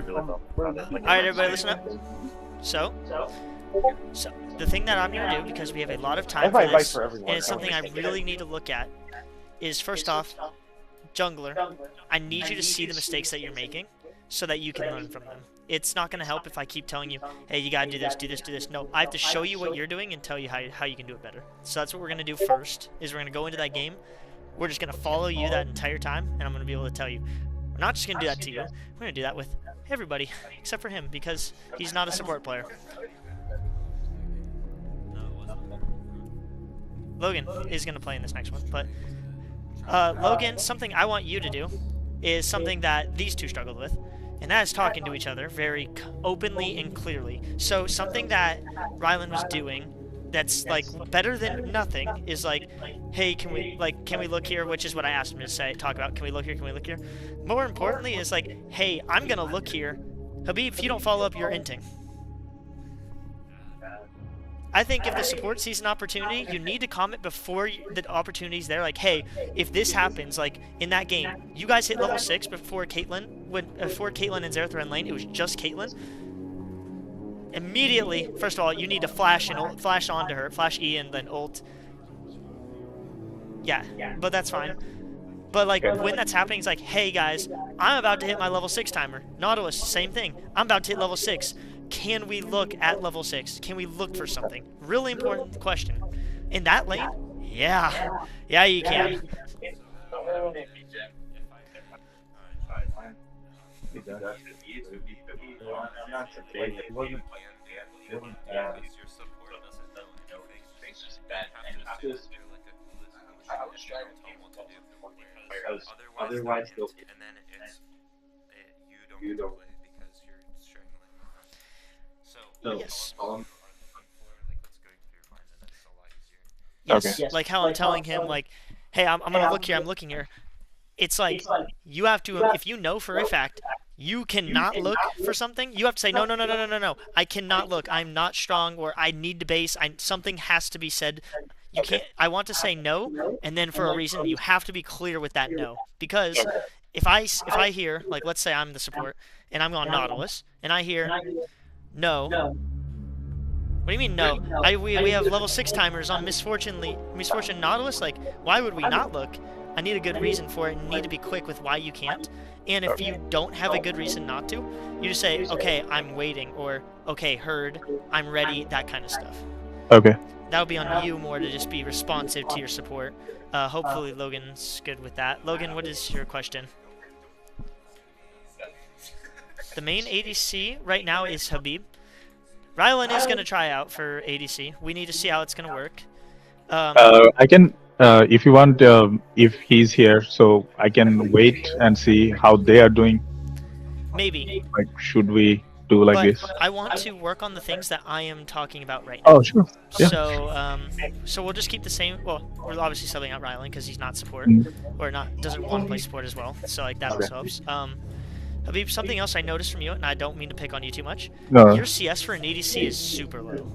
Alright, everybody, listen up. So, the thing that I'm going to do, because we have a lot of time for this, and it's something I really need to look at, is first off, jungler, I need you to see the mistakes that you're making so that you can learn from them. It's not going to help if I keep telling you, hey, you got to do this, do this, do this. No, I have to show you what you're doing and tell you how you can do it better. So that's what we're going to do first, is we're going to go into that game. We're just going to follow you that entire time, and I'm going to be able to tell you. We're not just going to do that to you. We're going to do that with everybody, except for him, because he's not a support player. Logan is going to play in this next one, but Logan, something I want you to do is something that these two struggled with, and that is talking to each other very openly and clearly. So something that Rylan was doing that's like better than nothing is like, hey, can we look here, which is what I asked him to talk about. Can we look here? Can we look here? More importantly is like, hey, I'm going to look here. Habib, if you don't follow up, you're inting. I think if the support sees an opportunity, you need to comment before the opportunity's there. Like, hey, if this happens, like in that game, you guys hit level 6 before Caitlyn, before Caitlyn and Xerath were in lane. It was just Caitlyn. Immediately, first of all, you need to flash onto her, flash E and then ult. Yeah, but that's fine. But like when that's happening, it's like, hey guys, I'm about to hit my level 6 timer. Nautilus, same thing. I'm about to hit level 6. Can we look at level 6? Can we look for something? Really important question. In that lane? Yeah. Yeah, you can. Otherwise, and then you don't play because you're struggling. So yes. Yes. Okay. Like how I'm telling him, like, hey, I'm gonna look here. I'm looking here. It's like you have to, if you know for a fact you cannot look for something, you have to say no. I cannot look. I'm not strong, or I need to base. Something has to be said. You can't. I want to say no, and then for a reason, you have to be clear with that no. Because if I hear, like, let's say I'm the support and I'm on Nautilus and I hear no. What do you mean no? We have level 6 timers on Misfortune Nautilus. Like, why would we not look? I need a good reason for it, and need to be quick with why you can't. And if you don't have a good reason not to, you just say, okay, I'm waiting, or okay, heard, I'm ready, that kind of stuff. Okay. That would be on you more to just be responsive to your support. Hopefully Logan's good with that. Logan, what is your question? The main ADC right now is Habib. Rylan is going to try out for ADC. We need to see how it's going to work. I can, if you want, if he's here, so I can wait and see how they are doing. Maybe. Like, should we do like this? I want to work on the things that I am talking about right now. Oh, sure. Yeah. So we'll just keep the same. Well, we're obviously subbing out Rylan because he's not support, or doesn't want to play support as well. So like that also helps. Habib, something else I noticed from you, and I don't mean to pick on you too much. No. Your CS for an ADC is super low.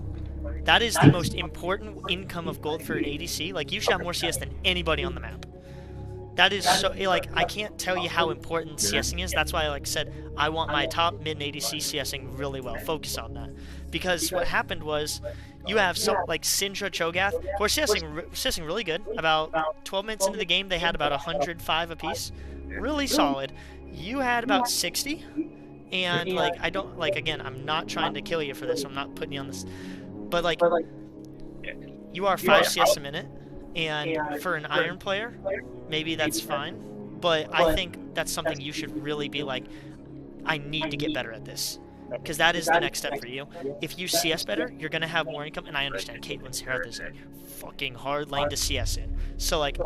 That is the most important income of gold for an ADC. Like, you should have more CS than anybody on the map. That is so, like, I can't tell you how important CSing is. That's why I said I want my top mid and ADC CSing really well. Focus on that. Because what happened was you have some, like Syndra, Cho'Gath, who are CSing really good. About 12 minutes into the game, they had about 105 apiece. Really solid. You had about 60. And, like, I don't, like, again, I'm not trying to kill you for this. I'm not putting you on this. But, like, you are 5 CS a minute. And for an Iron player, maybe that's fine. But I think that's something you should really be like, I need to get better at this. Because that is the next step for you. If you CS better, you're going to have more income. And I understand Caitlyn's Xerath is a fucking hard lane to CS in. So, like,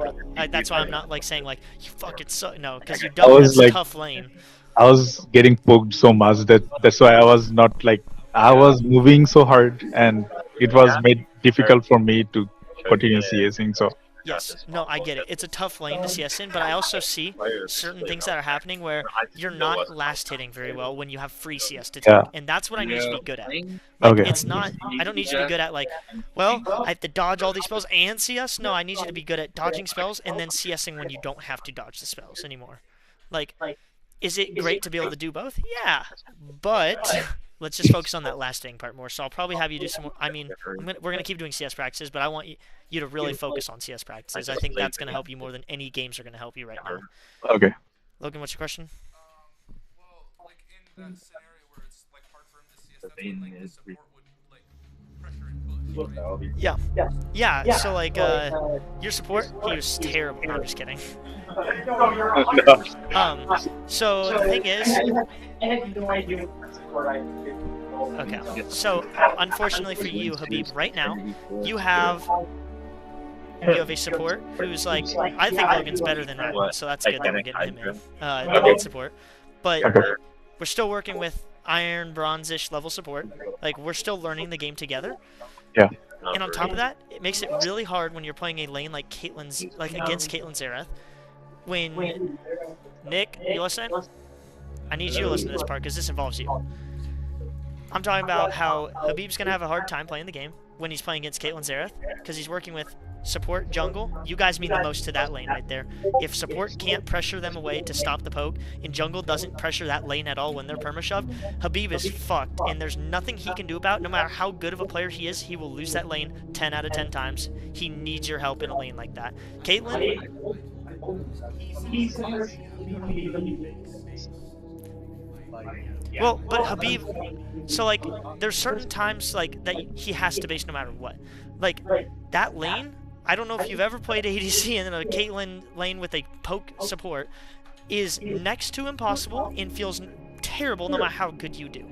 that's why I'm not, like, saying, like, you fucking suck. No, because you don't. That's a tough lane. I was getting poked so much that's why I was not, like, I was moving so hard. And it was made difficult for me to continue CSing, so. Yes, no, I get it. It's a tough lane to CS in, but I also see certain things that are happening where you're not last hitting very well when you have free CS to take, and that's what I need you to be good at. Like, okay. It's not, I don't need you to be good at, like, well, I have to dodge all these spells and CS. No, I need you to be good at dodging spells and then CSing when you don't have to dodge the spells anymore. Like, Is it great to be able to do both? Yeah, but let's just focus on that last thing part more. So I'll probably have you do some more. I mean, we're gonna keep doing CS practices, but I want you to really focus on CS practices. I think that's gonna help you more than any games are gonna help you right now. Okay. Logan, what's your question? Well, like in that scenario where it's like hard for him to see us, that's when like the support would like pressure and push, right? Yeah. So like, your support, he was terrible. No, I'm just kidding. So the thing is, okay. So unfortunately for you, Habib, right now, you have a support who's like, I think Logan's better than Ryan, so that's good that we're getting him in, the main support. But we're still working with iron, bronze-ish level support. Like, we're still learning the game together. Yeah. And on top of that, it makes it really hard when you're playing a lane like Caitlyn's, like against Caitlyn Zareth. When Nick, you listen? I need you to listen to this part because this involves you. I'm talking about how Habib's gonna have a hard time playing the game when he's playing against Caitlyn Zareth because he's working with support, jungle. You guys mean the most to that lane right there. If support can't pressure them away to stop the poke, and jungle doesn't pressure that lane at all when they're perma-shoved, Habib is fucked, and there's nothing he can do about it. No matter how good of a player he is, he will lose that lane 10 out of 10 times. He needs your help in a lane like that. Caitlyn... Well, but Habib... So, like, there's certain times, like, that he has to base no matter what. Like, that lane... I don't know if you've ever played ADC in a Caitlyn lane with a poke support, is next to impossible and feels terrible no matter how good you do.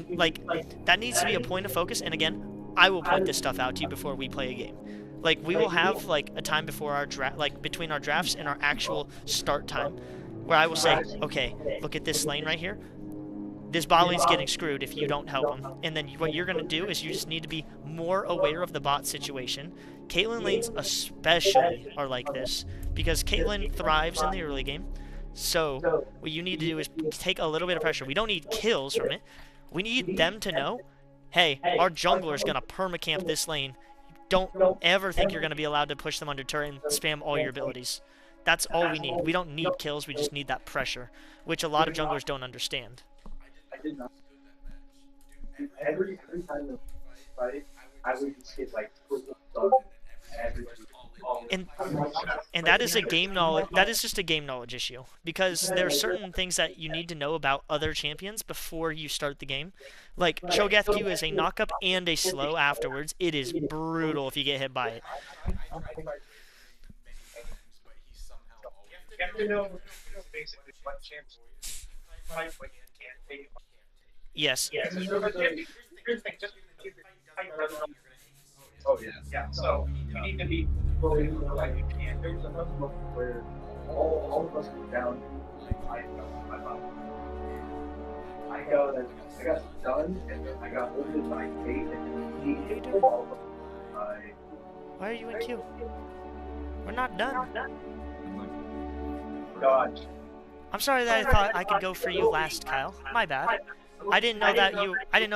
Like, that needs to be a point of focus, and again, I will point this stuff out to you before we play a game. Like, we will have, like, a time before our draft, like, between our drafts and our actual start time, where I will say, okay, look at this lane right here. This bot lane's getting screwed if you don't help him. And then what you're going to do is you just need to be more aware of the bot situation. Caitlyn lanes especially are like this, because Caitlyn thrives in the early game. So what you need to do is take a little bit of pressure. We don't need kills from it. We need them to know, hey, our jungler is going to permacamp this lane. Don't ever think you're going to be allowed to push them under turret and spam all your abilities. That's all we need. We don't need kills, we just need that pressure, which a lot of junglers don't understand. Every time we fight, I would just get like and that is a game knowledge. That is just a game knowledge issue, because there are certain things that you need to know about other champions before you start the game. Like Cho'Gath Q is a knockup and a slow afterwards. It is brutal if you get hit by it. You have to know basically what champs fight when you can't take. Yes. Oh yeah. So you need to be fully like you can't. There's enough where all of us go down. I got done, and then I got limited by 8, and then Why are you in queue? We're not done. God. I'm sorry that I thought I could go for you last, Kyle. My bad. I didn't know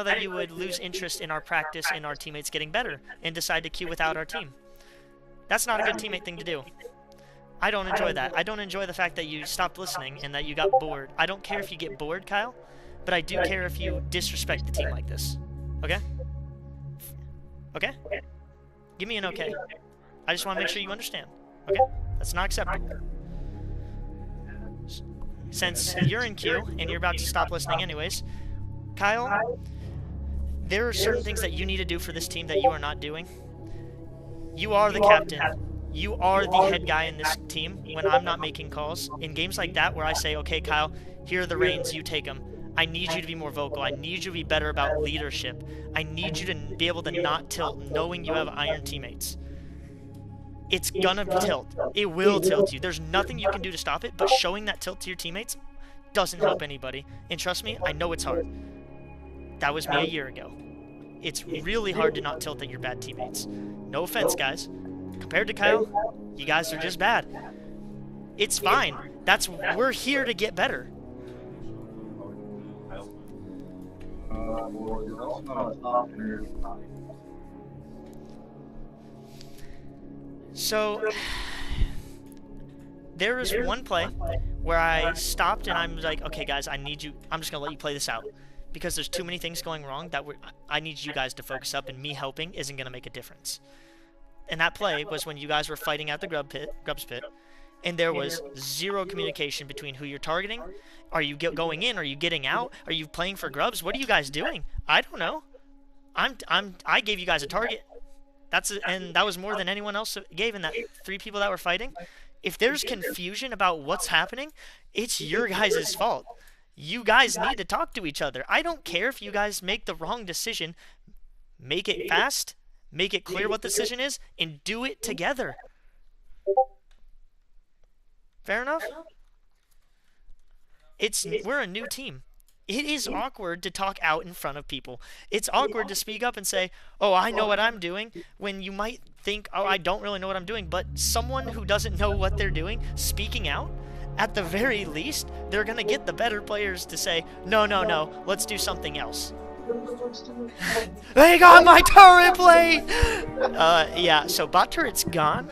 that you would lose interest in our practice and our teammates getting better and decide to queue without our team. That's not a good teammate thing to do. I don't enjoy that. I don't enjoy the fact that you stopped listening and that you got bored. I don't care if you get bored, Kyle, but I do care if you disrespect the team like this. Okay? Okay? Give me an okay. I just want to make sure you understand. Okay? That's not acceptable. Since you're in queue and you're about to stop listening anyways, Kyle, there are certain things that you need to do for this team that you are not doing. You are the captain. You are the head guy in this team when I'm not making calls. In games like that where I say, okay, Kyle, here are the reins, you take them. I need you to be more vocal. I need you to be better about leadership. I need you to be able to not tilt knowing you have iron teammates. It's gonna tilt. It will tilt you. There's nothing you can do to stop it, but showing that tilt to your teammates doesn't help anybody. And trust me, I know it's hard. That was me a year ago. It's really hard to not tilt at your bad teammates. No offense, guys. Compared to Kyle, you guys are just bad. It's fine. We're here to get better. So, there is one play where I stopped and I'm like, okay, guys, I need you. I'm just gonna let you play this out because there's too many things going wrong that I need you guys to focus up, and me helping isn't gonna make a difference. And that play was when you guys were fighting at the Grubs pit, and there was zero communication between who you're targeting. Are you going in? Are you getting out? Are you playing for Grubs? What are you guys doing? I don't know. I gave you guys a target. And that was more than anyone else gave in that 3 people that were fighting. If there's confusion about what's happening, it's your guys' fault. You guys need to talk to each other. I don't care if you guys make the wrong decision. Make it fast, make it clear what the decision is, and do it together. Fair enough? We're a new team. It is awkward to talk out in front of people. It's awkward to speak up and say, oh, I know what I'm doing, when you might think, oh, I don't really know what I'm doing. But someone who doesn't know what they're doing, speaking out, at the very least, they're going to get the better players to say, no, let's do something else. They got my turret plate! Yeah, so bot turret's gone.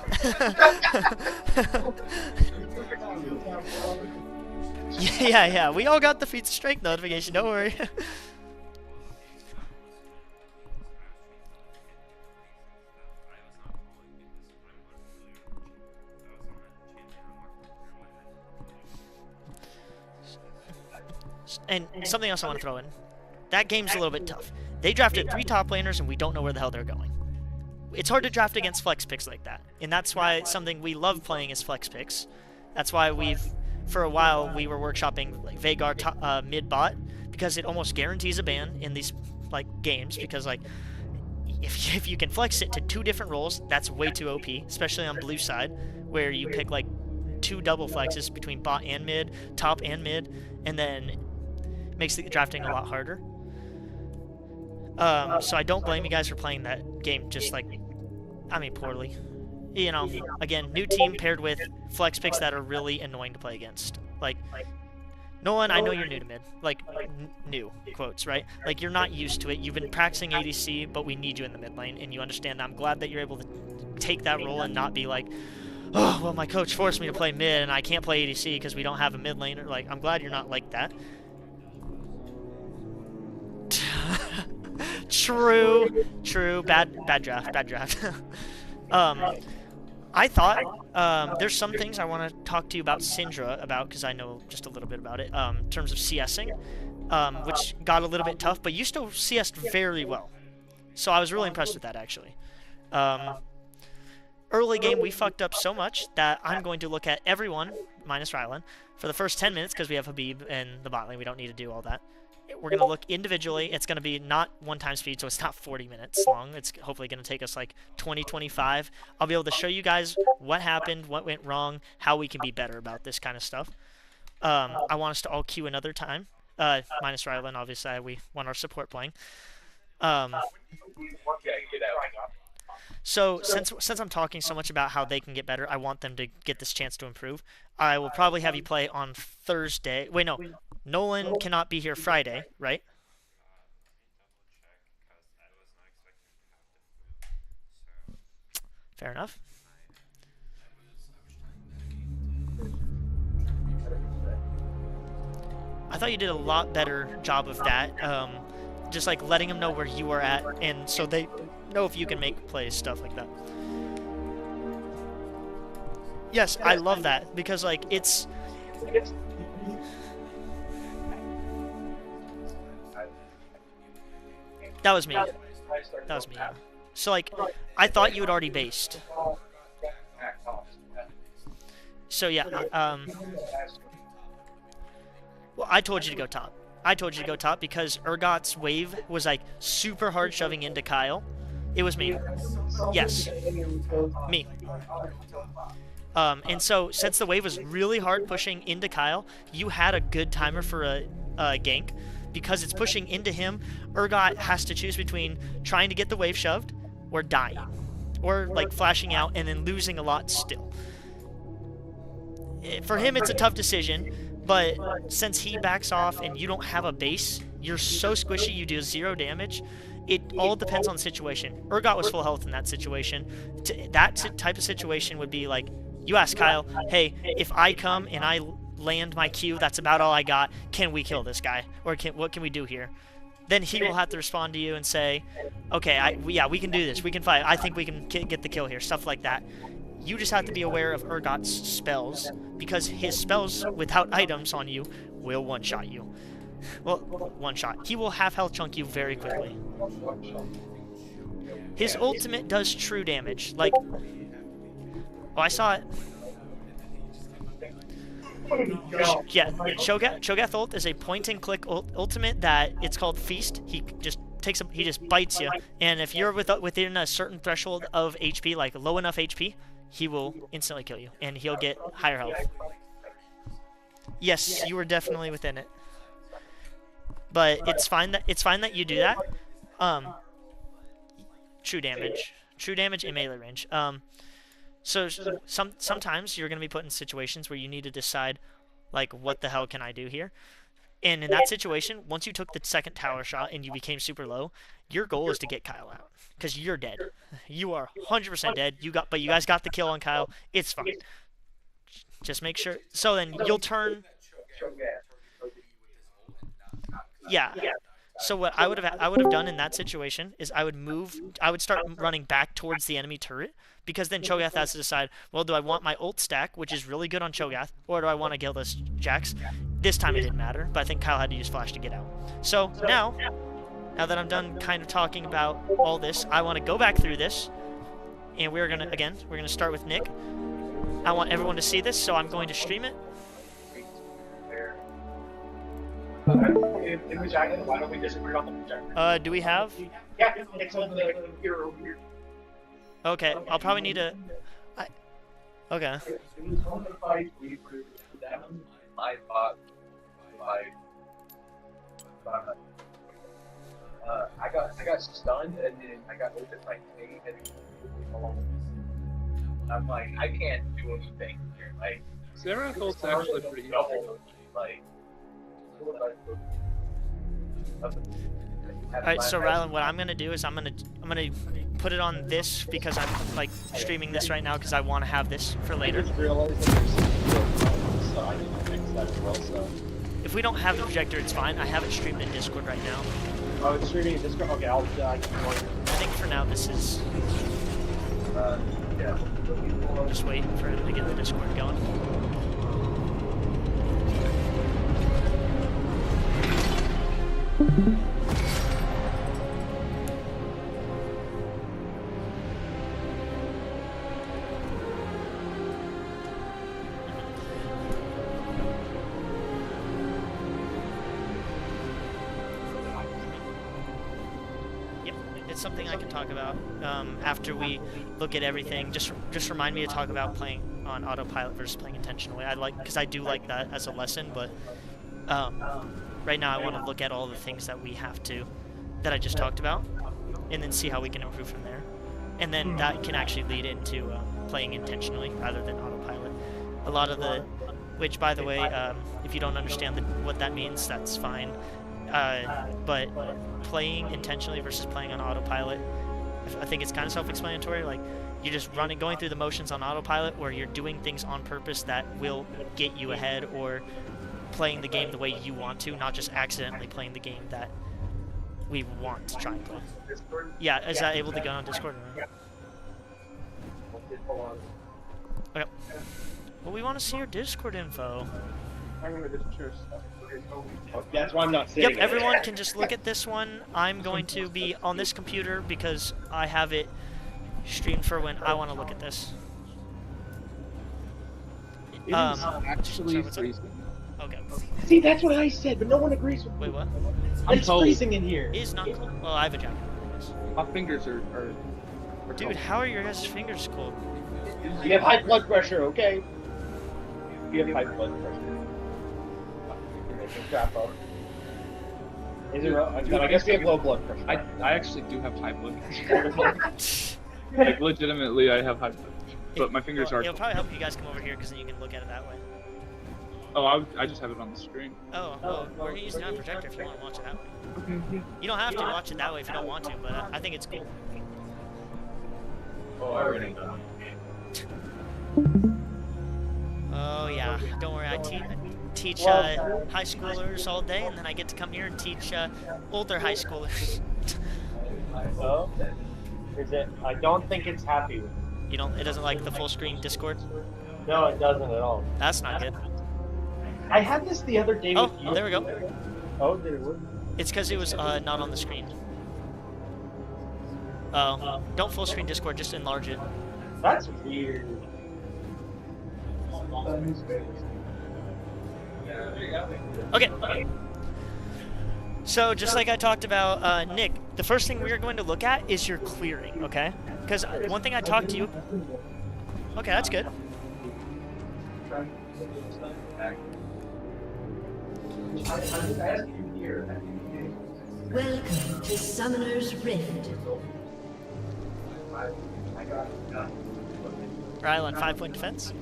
Yeah, we all got the feats of strength notification, don't worry. And something else I want to throw in. That game's a little bit tough. They drafted 3 top laners and we don't know where the hell they're going. It's hard to draft against flex picks like that. And that's why it's something we love playing is flex picks. That's why for a while, we were workshopping like Veigar mid bot because it almost guarantees a ban in these like games. Because like, if you can flex it to 2 different roles, that's way too OP, especially on blue side, where you pick like 2 double flexes between bot and mid, top and mid, and then makes the drafting a lot harder. So I don't blame you guys for playing that game just like, poorly. You know, again, new team paired with flex picks that are really annoying to play against. Like, Nolan, I know you're new to mid. Like, new, quotes, right? Like, you're not used to it. You've been practicing ADC, but we need you in the mid lane, and you understand that. I'm glad that you're able to take that role and not be like, oh, well, my coach forced me to play mid, and I can't play ADC because we don't have a mid laner. Like, I'm glad you're not like that. True. Bad draft. I thought there's some things I want to talk to you about Syndra about because I know just a little bit about it in terms of CSing, which got a little bit tough, but you still CS'd very well. So I was really impressed with that actually. Early game we fucked up so much that I'm going to look at everyone minus Rylan for the first 10 minutes because we have Habib and the bot lane. We don't need to do all that. We're going to look individually. It's going to be not one-time speed, so it's not 40 minutes long. It's hopefully going to take us like 20, 25. I'll be able to show you guys what happened, what went wrong, how we can be better about this kind of stuff. I want us to all queue another time. Minus Rylan, obviously, we want our support playing. So since I'm talking so much about how they can get better, I want them to get this chance to improve. I will probably have you play on Thursday. Wait, no. Nolan cannot be here Friday, right? Fair enough. I thought you did a lot better job of that. Just like letting them know where you are at, and so they know if you can make plays, stuff like that. Yes, I love that because like it's. That was me. That was me. Yeah. So like, I thought you had already based. So yeah. Well, I told you to go top. I told you to go top because Urgot's wave was like super hard shoving into Kyle. It was me. Yes. Me. And so since the wave was really hard pushing into Kyle, you had a good timer for a gank. Because it's pushing into him, Urgot has to choose between trying to get the wave shoved or dying. Or like flashing out and then losing a lot still. For him, it's a tough decision. But since he backs off and you don't have a base, you're so squishy, you do 0 damage. It all depends on the situation. Urgot was full health in that situation. That type of situation would be like, you ask Kyle, hey, if I come and I land my Q. That's about all I got. Can we kill this guy? Or what can we do here? Then he will have to respond to you and say, okay, yeah, we can do this. We can fight. I think we can get the kill here. Stuff like that. You just have to be aware of Urgot's spells, because his spells without items on you will one-shot you. Well, one-shot. He will half-health chunk you very quickly. His ultimate does true damage. Like, oh, I saw it. Yeah, Cho'Gath ult is a point-and-click ultimate that it's called Feast. He just bites you, and if you're within a certain threshold of HP, like low enough HP, he will instantly kill you, and he'll get higher health. Yes, you were definitely within it, but it's fine that you do that. True damage in melee range. So sometimes you're going to be put in situations where you need to decide, like, what the hell can I do here? And in that situation, once you took the second tower shot and you became super low, your goal is to get Kyle out, because you're dead. You are 100% dead. But you guys got the kill on Kyle. It's fine. Just make sure. So then you'll turn. Yeah. So what I would have done in that situation is I would start running back towards the enemy turret, because then Cho'Gath has to decide, well, do I want my ult stack, which is really good on Cho'Gath, or do I want to kill this Jax? This time it didn't matter, but I think Kyle had to use Flash to get out. So now that I'm done kind of talking about all this, I want to go back through this, and we're gonna start with Nick. I want everyone to see this, so I'm going to stream it. In the jacket, why don't we disagree on the projector? Do we have? Yeah, it's on the computer over here. Okay, I'll probably need a... Okay. I got stunned, and then I got looked at my team, and I'm like, I can't do anything here. Like, Sarah's ult's actually pretty double, like. Alright, so Rylan, what I'm gonna do is I'm gonna put it on this, because I'm like streaming this right now because I want to have this for later. If we don't have the projector, it's fine. I have it streamed in Discord right now. Oh, it's streaming in Discord. Okay, I'll. I think for now this is. Yeah. Just wait for him to get the Discord going. Yep, it's something I can talk about after we look at everything. Just remind me to talk about playing on autopilot versus playing intentionally. Because I do like that as a lesson, but right now I want to look at all the things that I just talked about, and then see how we can improve from there. And then that can actually lead into playing intentionally rather than autopilot. A lot of the, which by the way, if you don't understand what that means, that's fine. But playing intentionally versus playing on autopilot, I think it's kind of self-explanatory. Like, you're just going through the motions on autopilot, where you're doing things on purpose that will get you ahead, or playing the game the way you want to, not just accidentally playing the game that we want to try and play. Yeah, is that able to go on Discord? Okay. Well, we want to see your Discord info. That's why I'm not saying. Yep, everyone can just look at this one. I'm going to be on this computer because I have it streamed for when I want to look at this. It is actually freezing. Okay. See, that's what I said, but no one agrees with me. Wait, what? It's freezing in here. It is not cold. Well, I have a jacket. My fingers are Dude, how are your guys' fingers cold? You have high blood pressure, okay? You have high blood pressure. Crap up. Is it real? I guess we have low blood pressure. I actually do have high blood pressure. Like, legitimately, I have high blood pressure. But my fingers are It'll probably help you guys come over here, because then you can look at it that way. Oh, I just have it on the screen. Oh, well, we're going to use the projector if you want to watch it that way. Okay. You don't have to watch it that way if you don't want to, but I think it's cool. Oh, I already know. Oh, yeah. Don't worry, teach high schoolers all day, and then I get to come here and teach older high schoolers. So, is it? I don't think it's happy with it. You don't? It doesn't like the full screen Discord? No, it doesn't at all. That's not good. I had this the other day Oh, with you. there we go. Oh, did it work? It's because it was not on the screen. Oh, don't full screen Discord, just enlarge it. That's weird. Okay. So just like I talked about, Nick, the first thing we are going to look at is your clearing, okay? Because one thing I talked to you... Okay, that's good. Welcome to Summoner's Rift. Rylan, 5-point defense.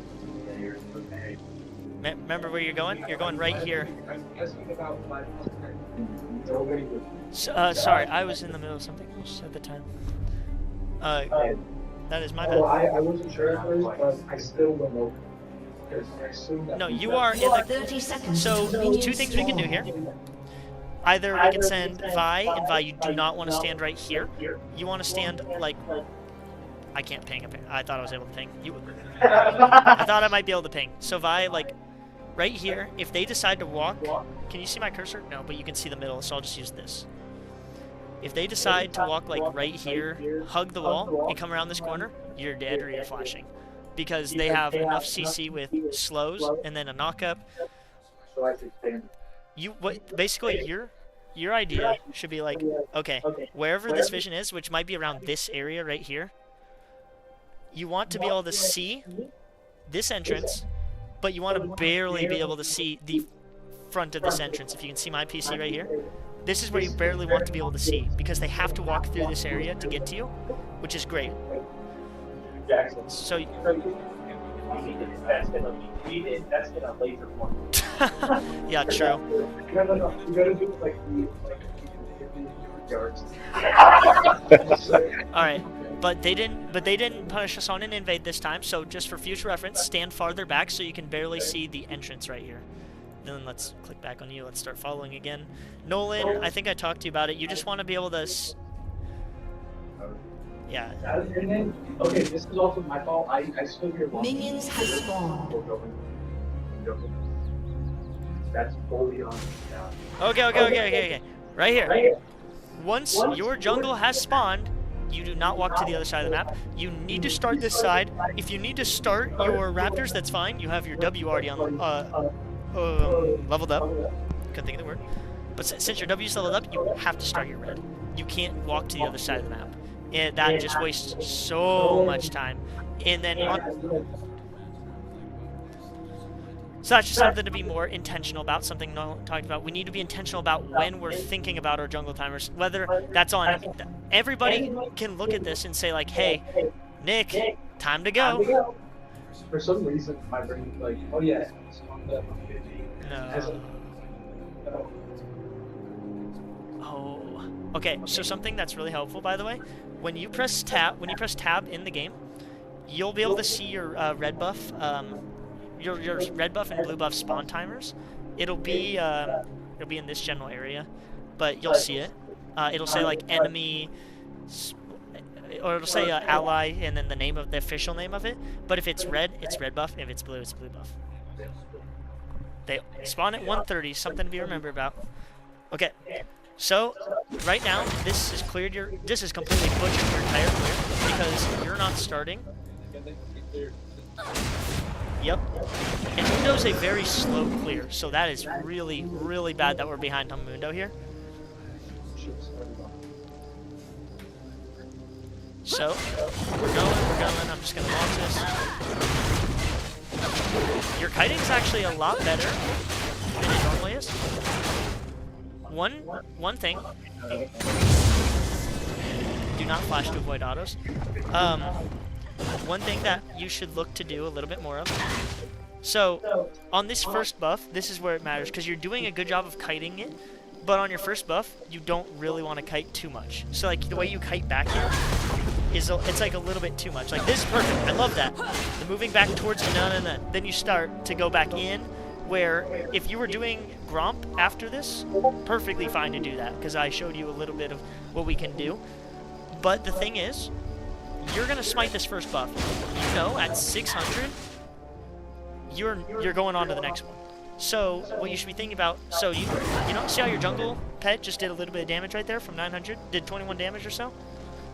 Remember where you're going? You're going right here. Sorry, I was in the middle of something else at the time. That is my bad. I wasn't sure at first, but I still went over. No, you are in the... 30 seconds. So, till minions two things we can do here. spawn. Either we can send Vi, and Vi, you do not want to stand right here. You want to stand, like... I can't ping. I thought I was able to ping. I thought I might be able to ping. So Vi, like, right here, if they decide to walk... Can you see my cursor? No, but you can see the middle, so I'll just use this. If they decide to walk, like, right here, hug the wall, and come around this corner, you're dead or you're flashing. Because they have enough CC with slows, and then a knock-up. Basically, your idea should be like, okay, wherever this vision is, which might be around this area right here, you want to be able to see this entrance, but you want to barely be able to see the front of this entrance. If you can see my PC right here, this is where you barely want to be able to see, because they have to walk through this area to get to you, which is great. So, That's gonna laser point. yeah, true. You gotta do it like yards. All right, but they didn't punish us on an invade this time. So just for future reference, stand farther back so you can barely see the entrance right here. Then let's click back on you. Let's start following again. Nolan, I think I talked to you about it. You just want to be able to. Yeah. And then, okay, this is also my fault. I still hear Minions have spawned. That's fully on. Okay. Right here. Once your jungle has spawned, you do not walk to the other side of the map. You need to start this side. If you need to start your raptors, that's fine. You have your W already on leveled up. Couldn't think of the word. But since your W is leveled up, you have to start your red. You can't walk to the other side of the map. And that just wastes so much time. And then so that's just something to be more intentional about, something Nolan talked about. We need to be intentional about when we're thinking about our jungle timers, whether that's on... Everybody can look at this and say, like, hey, Nick, time to go. For some reason, my brain is like, oh yeah, it's on the 50. No. Oh. Okay, so something that's really helpful, by the way, when you press tab in the game, you'll be able to see your red buff, your red buff and blue buff spawn timers. It'll be in this general area, but you'll see it. It'll say like enemy, or it'll say ally, and then the name of the official name of it. But if it's red buff. If it's blue, it's blue buff. They spawn at 1:30. Something to be remembered about. Okay. So, right now, this has completely butchered your entire clear, because you're not starting. Yep. And Mundo's a very slow clear, so that is really, really bad that we're behind on Mundo here. So, we're going, I'm just gonna launch this. Your kiting's actually a lot better than it normally is. One thing, do not flash to avoid autos. One thing that you should look to do a little bit more of. So, on this first buff, this is where it matters, because you're doing a good job of kiting it, but on your first buff, you don't really want to kite too much. So, like, the way you kite back here, it's like a little bit too much. Like, this is perfect. I love that. The moving back towards the no. Then you start to go back in, where if you were doing Gromp after this, perfectly fine to do that, because I showed you a little bit of what we can do. But the thing is, you're going to smite this first buff. You know, at 600, you're going on to the next one. So what you should be thinking about, so you know, see how your jungle pet just did a little bit of damage right there from 900, did 21 damage or so?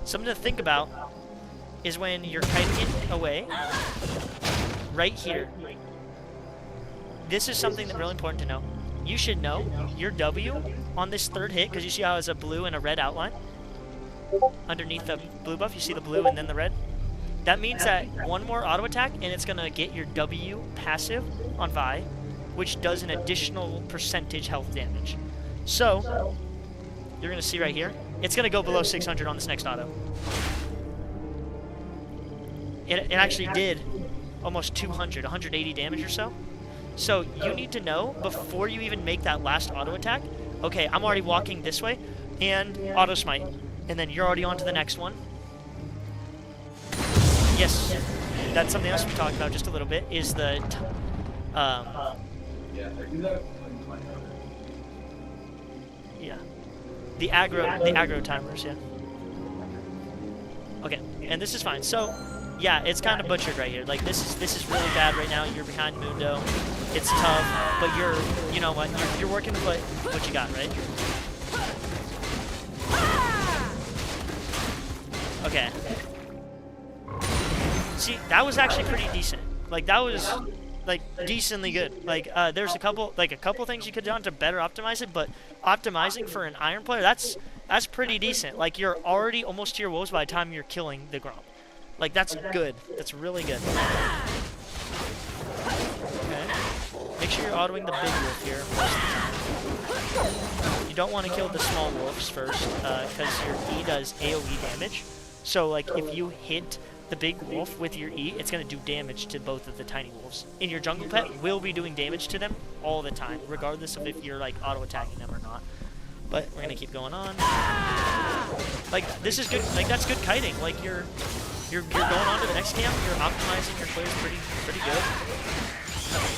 Something to think about is when you're kiting it away, right here. This is something that's really important to know. You should know your W on this third hit, because you see how it's a blue and a red outline? Underneath the blue buff, you see the blue and then the red? That means that one more auto attack and it's going to get your W passive on Vi, which does an additional percentage health damage. So, you're going to see right here, it's going to go below 600 on this next auto. It actually did almost 200, 180 damage or so. So you need to know before you even make that last auto attack, okay, I'm already walking this way, and auto smite. And then you're already on to the next one. Yes, that's something else we talked about just a little bit, is the the aggro timers, yeah. Okay, and this is fine. So yeah, it's kind of butchered right here. Like this is really bad right now. You're behind Mundo. It's tough, but you know what? You're working with what you got, right? Okay. See, that was actually pretty decent. Like that was like decently good. Like there's a couple things you could have done to better optimize it, but optimizing for an iron player, that's pretty decent. Like you're already almost to your woes by the time you're killing the Gromp. Like that's good. That's really good. Okay. Make sure you're autoing the big wolf here most of the time. You don't want to kill the small wolves first, because your E does AoE damage. So like if you hit the big wolf with your E, it's going to do damage to both of the tiny wolves. And your jungle pet will be doing damage to them all the time, regardless of if you're like auto-attacking them or not. But we're going to keep going on. Like this is good. Like that's good kiting. Like you're going on to the next camp. You're optimizing your players pretty good.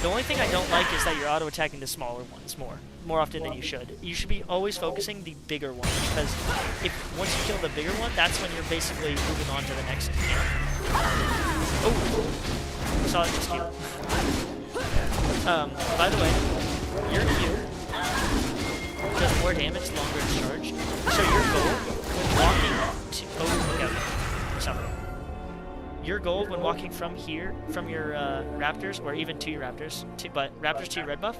The only thing I don't like is that you're auto-attacking the smaller ones more often than you should. You should be always focusing the bigger ones, because if once you kill the bigger one, that's when you're basically moving on to the next camp. Oh, I saw it just cute. By the way, your Q does more damage the longer it's charged. So your goal when walking to sorry. Your goal when walking from here, from your raptors, or even to your raptors, but raptors to your red buff,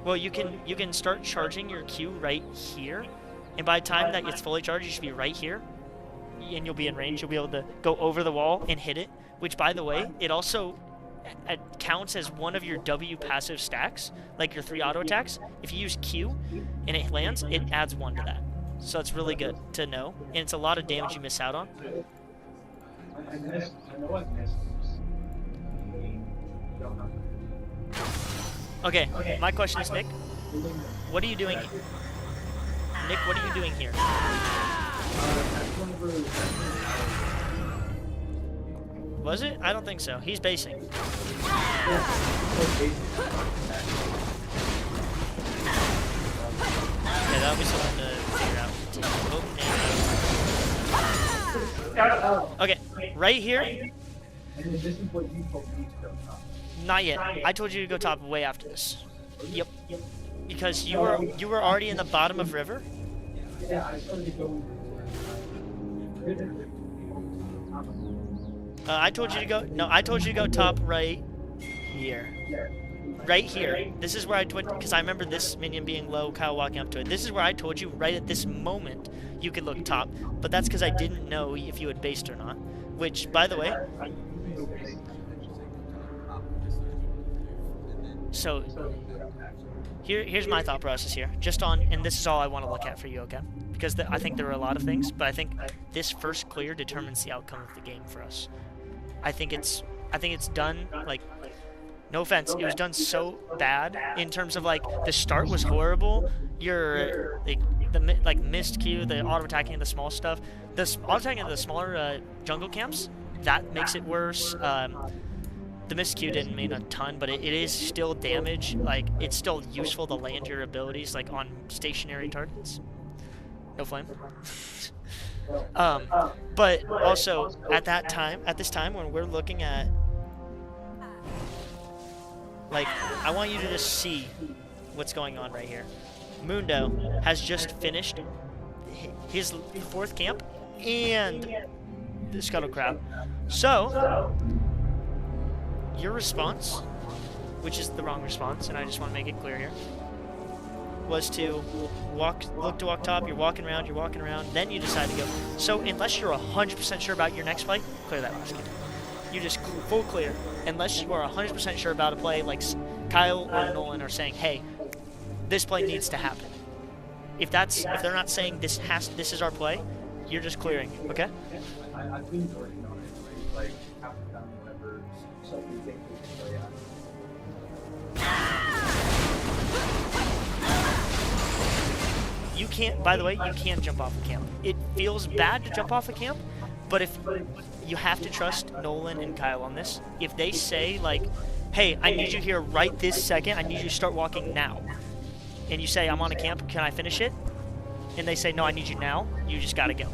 well, you can start charging your Q right here, and by the time that it's fully charged, you should be right here, and you'll be in range. You'll be able to go over the wall and hit it, which, by the way, it also counts as one of your W passive stacks, like your 3 auto attacks. If you use Q and it lands, it adds 1 to that. So it's really good to know, and it's a lot of damage you miss out on. Okay, my question is, Nick, what are you doing? Nick, what are you doing here? Was it? I don't think so. He's basing. Okay, that'll be something to figure out. Okay, right here. Not yet. I told you to go top way after this. Yep. Because you were already in the bottom of river. I told you to go. No, I told you to go top right here. Right here. This is where I told, because I remember this minion being low, Kyle walking up to it. This is where I told you right at this moment you could look top. But that's because I didn't know if you had based or not. Which, by the way, so here's my thought process here. Just on, and this is all I want to look at for you, okay? Because I think there are a lot of things, but I think this first clear determines the outcome of the game for us. I think it's done, like, no offense, it was done so bad in terms of, like, the start was horrible. Your, like, missed Q, the auto-attacking of the small stuff. The auto-attacking of the smaller jungle camps, that makes it worse. The miscue didn't mean a ton, but it is still damage. Like, it's still useful to land your abilities, like, on stationary targets. No flame. But also, at this time, when we're looking at... Like, I want you to just see what's going on right here. Mundo has just finished his 4th camp and the Scuttle Crab. So, your response, which is the wrong response, and I just want to make it clear here, was to look to walk top, you're walking around, then you decide to go. So unless you're 100% sure about your next play, clear that last game. You just full clear. Unless you are 100% sure about a play, like Kyle or Nolan are saying, hey, this play needs to happen. If they're not saying this is our play, you're just clearing, okay? I think it's already known it, like half the time whenever something things we can play out. You can't, by the way, you can't jump off a camp. It feels bad to jump off a camp, but if you have to trust Nolan and Kyle on this. If they say, like, hey, I need you here right this second, I need you to start walking now. And you say, I'm on a camp, can I finish it? And they say, no, I need you now, you just gotta go.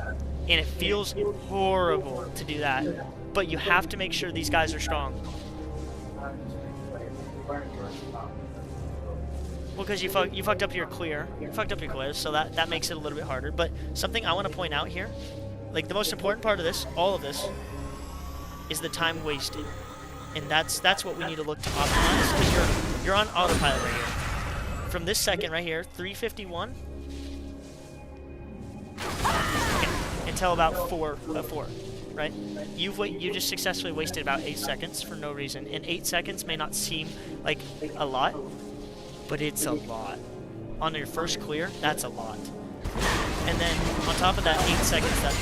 And it feels horrible to do that, but you have to make sure these guys are strong. Well, because you fucked up your clear. You fucked up your clear, so that makes it a little bit harder. But something I want to point out here, like the most important part of this, all of this, is the time wasted. And that's what we need to look to optimize, because you're on autopilot right here. From this second right here, 3:51, until about 4, right? You just successfully wasted about 8 seconds for no reason. And 8 seconds may not seem like a lot, but it's a lot. On your first clear, that's a lot. And then on top of that 8 seconds that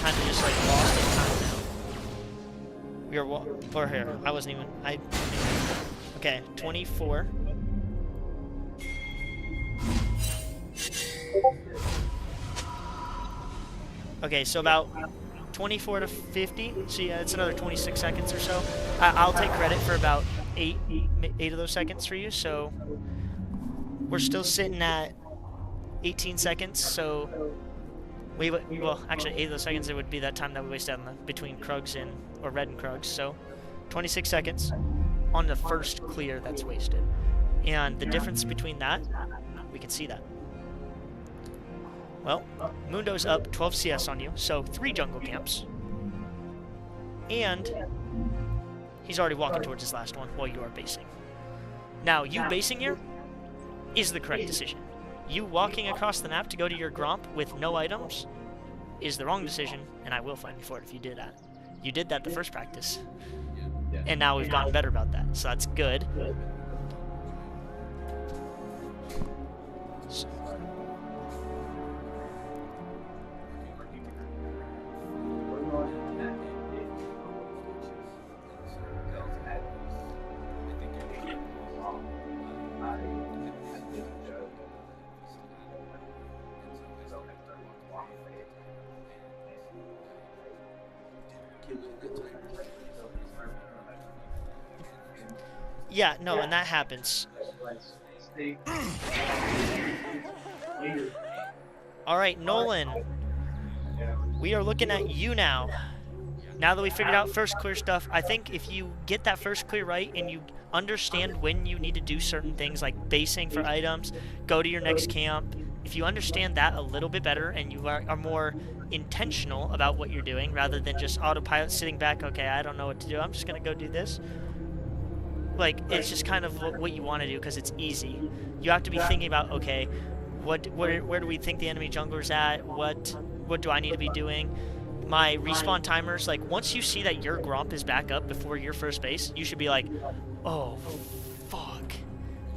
kind of just like lost in time now. Or here, I wasn't even, okay, 24. Okay, so about 24 to 50, so yeah, it's another 26 seconds or so. I'll take credit for about 8 of those seconds for you, so we're still sitting at 18 seconds, so well, actually 8 of those seconds, it would be that time that we wasted on between Krugs or Red and Krugs, so 26 seconds on the first clear that's wasted. And the difference between that, we can see that. Well, Mundo's up 12 CS on you, so 3 jungle camps. And he's already walking towards his last one while you are basing. Now, you basing here is the correct decision. You walking across the map to go to your Gromp with no items is the wrong decision, and I will find you for it if you did that. You did that the first practice. And now we've gotten better about that, so that's good. So, yeah, no, and that happens. All right, Nolan. We are looking at you now. Now that we figured out first clear stuff, I think if you get that first clear right and you understand when you need to do certain things like basing for items, go to your next camp, if you understand that a little bit better and you are more intentional about what you're doing rather than just autopilot sitting back, okay, I don't know what to do, I'm just going to go do this. Like, it's just kind of what you want to do because it's easy. You have to be thinking about, okay, where do we think the enemy jungler's at? What do I need to be doing? My respawn timers, like, once you see that your Gromp is back up before your first base, you should be like, oh, fuck.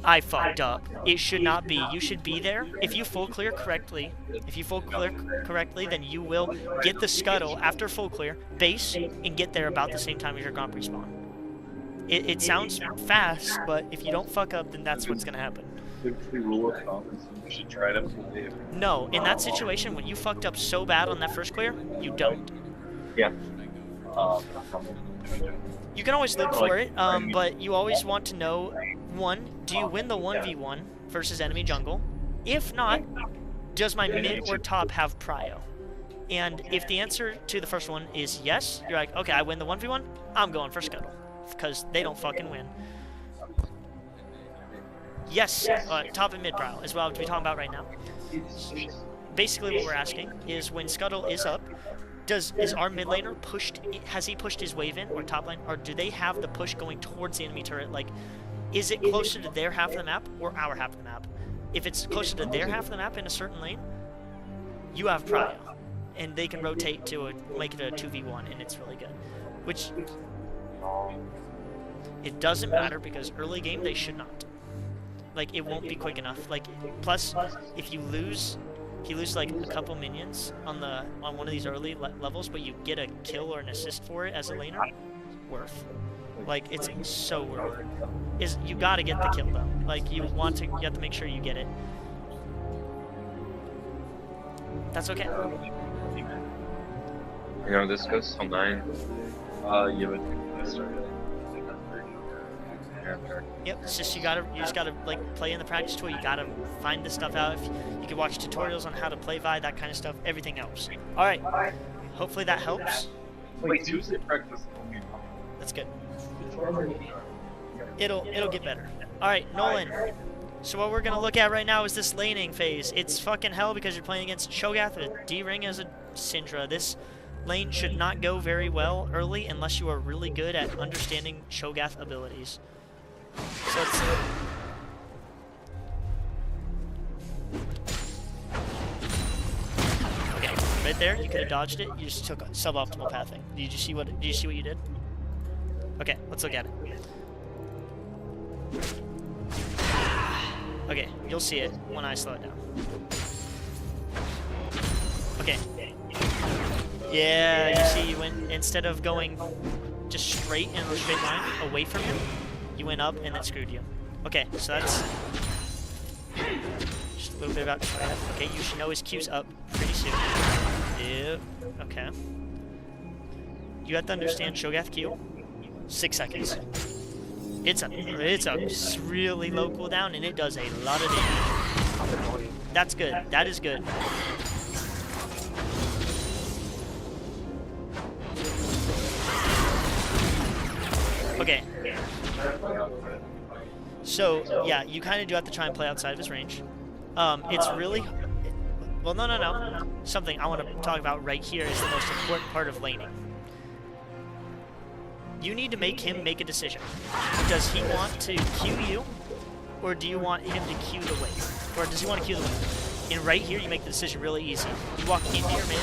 I fucked up. It should not be. You should be there. If you full clear correctly, then you will get the scuttle after full clear, base, and get there about the same time as your Gromp respawn. It sounds fast, but if you don't fuck up, then that's what's going to happen. You should try to. No, in that situation, when you fucked up so bad on that first clear, you don't. Yeah. You can always look for it, but you always want to know, one, do you win the 1v1 versus enemy jungle? If not, does my mid or top have prio? And if the answer to the first one is yes, you're like, okay, I win the 1v1, I'm going for Scuttle, because they don't fucking win. Yes, top and mid prio is what I'll be talking about right now. Basically what we're asking is when Scuttle is up, is our mid laner pushed, has he pushed his wave in, or top lane, or do they have the push going towards the enemy turret? Like, is it closer to their half of the map or our half of the map? If it's closer to their half of the map in a certain lane, you have prio, and they can rotate to make it a 2v1, and it's really good. Which, it doesn't matter, because early game they should not. Like, it won't be quick enough. Like, plus, if you lose like a couple minions on one of these early levels, but you get a kill or an assist for it as a laner, worth. Like, it's so worth it. You gotta get the kill though. Like, you have to make sure you get it. That's okay. You know, this goes till 9. You would Yep, it's just you just gotta like play in the practice tool. You gotta find this stuff out. If you can watch tutorials on how to play Vi, that kind of stuff. Everything else. All right. Hopefully that helps. Wait, Tuesday practice. That's good. It'll get better. All right, Nolan. So what we're gonna look at right now is this laning phase. It's fucking hell because you're playing against Cho'Gath, a D-Ring as a Syndra. This lane should not go very well early unless you are really good at understanding Cho'Gath abilities. So let's see. Okay, right there, you could have dodged it. You just took suboptimal pathing. Did you see what you did? Okay, let's look at it. Okay, you'll see it when I slow it down. Okay. Yeah, you see, you went, instead of going just straight in a straight line away from him, you went up and it screwed you. Okay, so that's just a little bit about Cho'Gath. Okay, you should know his Q's up pretty soon. Yep. Okay. You have to understand Cho'Gath Q. 6 seconds. It's a really low cooldown and it does a lot of damage. That's good. That is good. Okay. So, yeah, you kind of do have to try and play outside of his range. It's really... Well, no. Something I want to talk about right here is the most important part of laning. You need to make him make a decision. Does he want to Q you, or do you want him to Q the wave? Or does he want to Q the wave? And right here, you make the decision really easy. You walk into your man,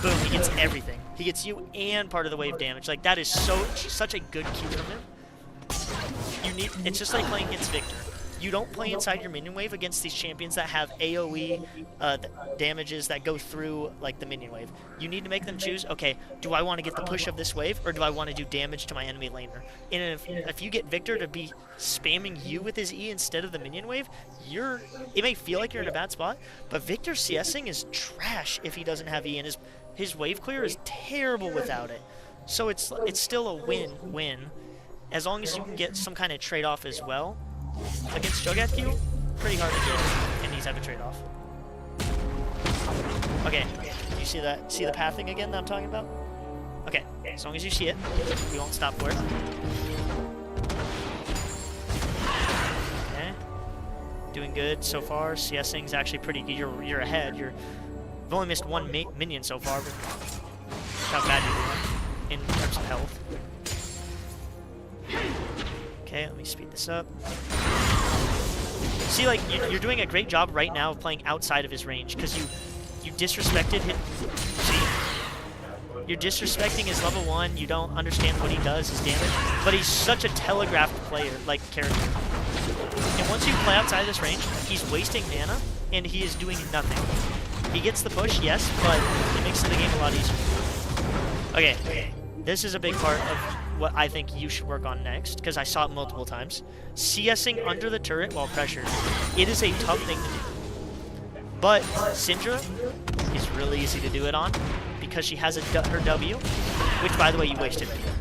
boom, he gets everything. He gets you and part of the wave damage. Like, that is such a good Q from him. It's just like playing against Victor. You don't play inside your minion wave against these champions that have AoE damages that go through, like, the minion wave. You need to make them choose, okay, do I want to get the push of this wave, or do I want to do damage to my enemy laner? And if you get Victor to be spamming you with his E instead of the minion wave, it may feel like you're in a bad spot, but Victor's CSing is trash if he doesn't have E, and his wave clear is terrible without it. So it's still a win-win, as long as you can get some kind of trade-off as well. Against Cho'Gath Q, pretty hard to get, and these have a trade-off. Okay, you see that? See the pathing again that I'm talking about? Okay, as long as you see it, we won't stop for it. Okay, doing good so far. CSing's actually pretty good. You're ahead. You've only missed one minion so far, but how bad you're doing in terms of health. Okay, let me speed this up. See, like, you're doing a great job right now of playing outside of his range, because you disrespected him. See? You're disrespecting his level 1, you don't understand what he does, his damage, but he's such a telegraphed player, like, character. And once you play outside of this range, he's wasting mana, and he is doing nothing. He gets the push, yes, but it makes the game a lot easier. Okay, this is a big part of what I think you should work on next, because I saw it multiple times. CSing under the turret while pressured. It is a tough thing to do. But Syndra is really easy to do it on, because she has her W, which, by the way, you wasted right there.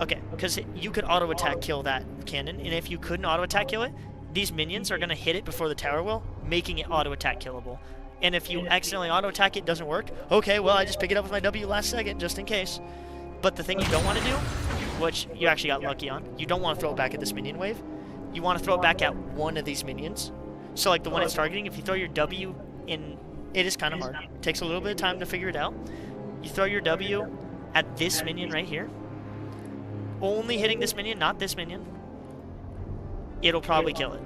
Okay, because you could auto-attack kill that cannon, and if you couldn't auto-attack kill it, these minions are going to hit it before the tower will, making it auto-attack killable. And if you accidentally auto-attack it, doesn't work, okay, well, I just pick it up with my W last second, just in case. But the thing you don't want to do, which you actually got lucky on, you don't want to throw it back at this minion wave. You want to throw it back at one of these minions. So, like the one it's targeting, if you throw your W in, it is kind of hard. It takes a little bit of time to figure it out. You throw your W at this minion right here. Only hitting this minion, not this minion. It'll probably kill it.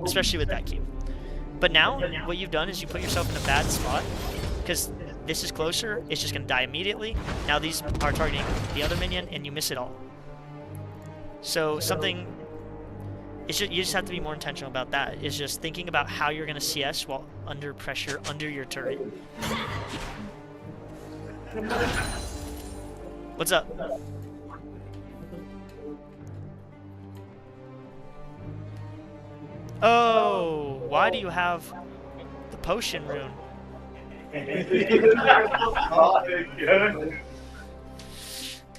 Especially with that Q. But now, what you've done is you put yourself in a bad spot, because this is closer, it's just going to die immediately. Now these are targeting the other minion, and you miss it all. So something, you just have to be more intentional about that. It's just thinking about how you're going to CS while under pressure, under your turret. What's up? Oh, why do you have the potion rune?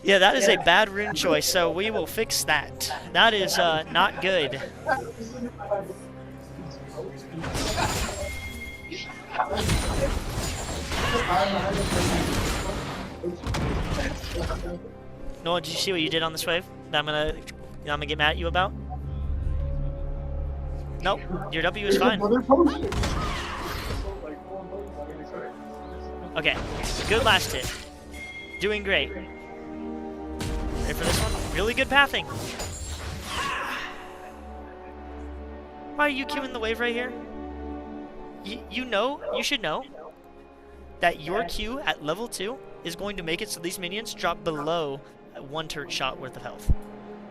Yeah, that is a bad rune choice, so we will fix that. That is not good. Noah, did you see what you did on this wave that I'm gonna get mad at you about? Nope, your W is fine. Okay, good last hit. Doing great. Ready for this one? Really good pathing. Why are you queuing the wave right here? You should know that your Q at level 2 is going to make it so these minions drop below 1 turret shot worth of health.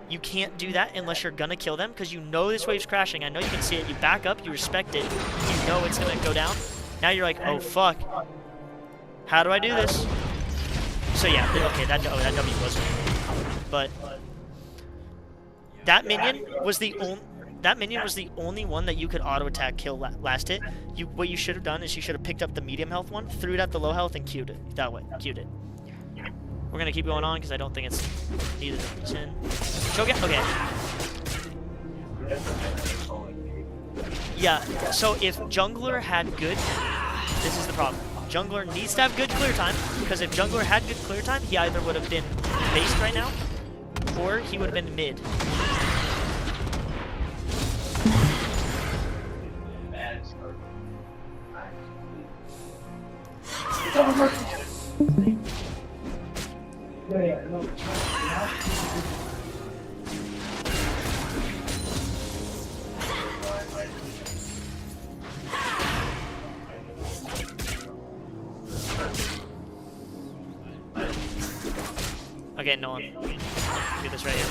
You can't do that unless you're gonna kill them, because you know this wave's crashing. I know you can see it. You back up, you respect it. You know it's gonna go down. Now you're like, oh fuck. How do I do this? So yeah, okay, that W wasn't. But that minion was the only one that you could auto attack kill last hit. What you should have done is you should have picked up the medium health one, threw it at the low health, and queued it that way. Queued it. We're gonna keep going on because I don't think it's needed to 10. Choke it? Okay. Yeah, so if jungler had good, this is the problem. Jungler needs to have good clear time, because if jungler had good clear time, he either would have been based right now, or he would have been mid. Okay, no one. Do this right here.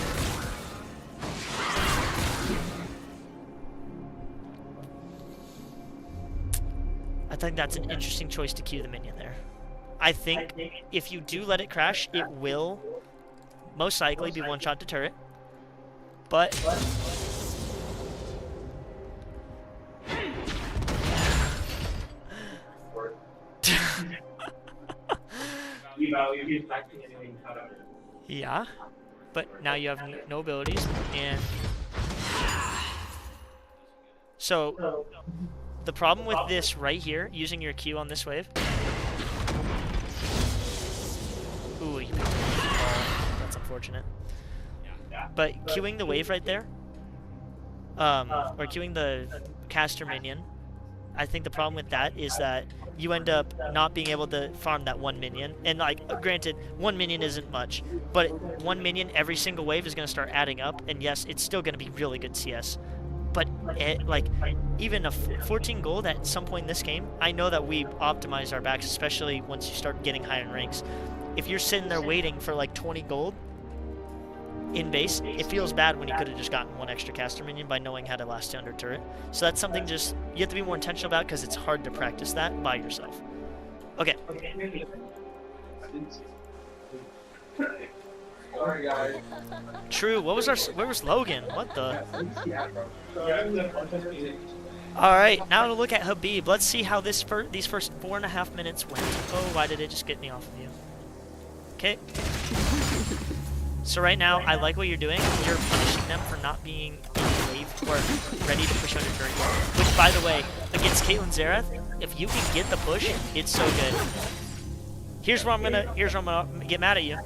I think that's an interesting choice to queue the minion there. I think if you do let it crash, it will most likely be one shot to turret. But yeah, but now you have no abilities, and so the problem with this right here, using your Q on this wave. Ooh, you picked up the ball. That's unfortunate. But queuing the wave right there, or queuing the caster minion, I think the problem with that is that you end up not being able to farm that one minion. And like, granted, one minion isn't much, but one minion every single wave is going to start adding up. And yes, it's still going to be really good CS. But like, even a 14 gold at some point in this game, I know that we optimize our backs, especially once you start getting higher in ranks. If you're sitting there waiting for like 20 gold in base, it feels bad when you could have just gotten one extra caster minion by knowing how to last you under turret. So that's something just you have to be more intentional about, because it's hard to practice that by yourself. Okay. Sorry, guys. True. Where was Logan? What the? Alright, now to look at Habib. Let's see how these first 4.5 minutes went. Oh, why did it just get me off of you? Okay. So right now, I like what you're doing. You're punishing them for not being in the wave or ready to push under turret. Which, by the way, against Caitlyn Xerath, if you can get the push, it's so good. Here's where I'm gonna get mad at you.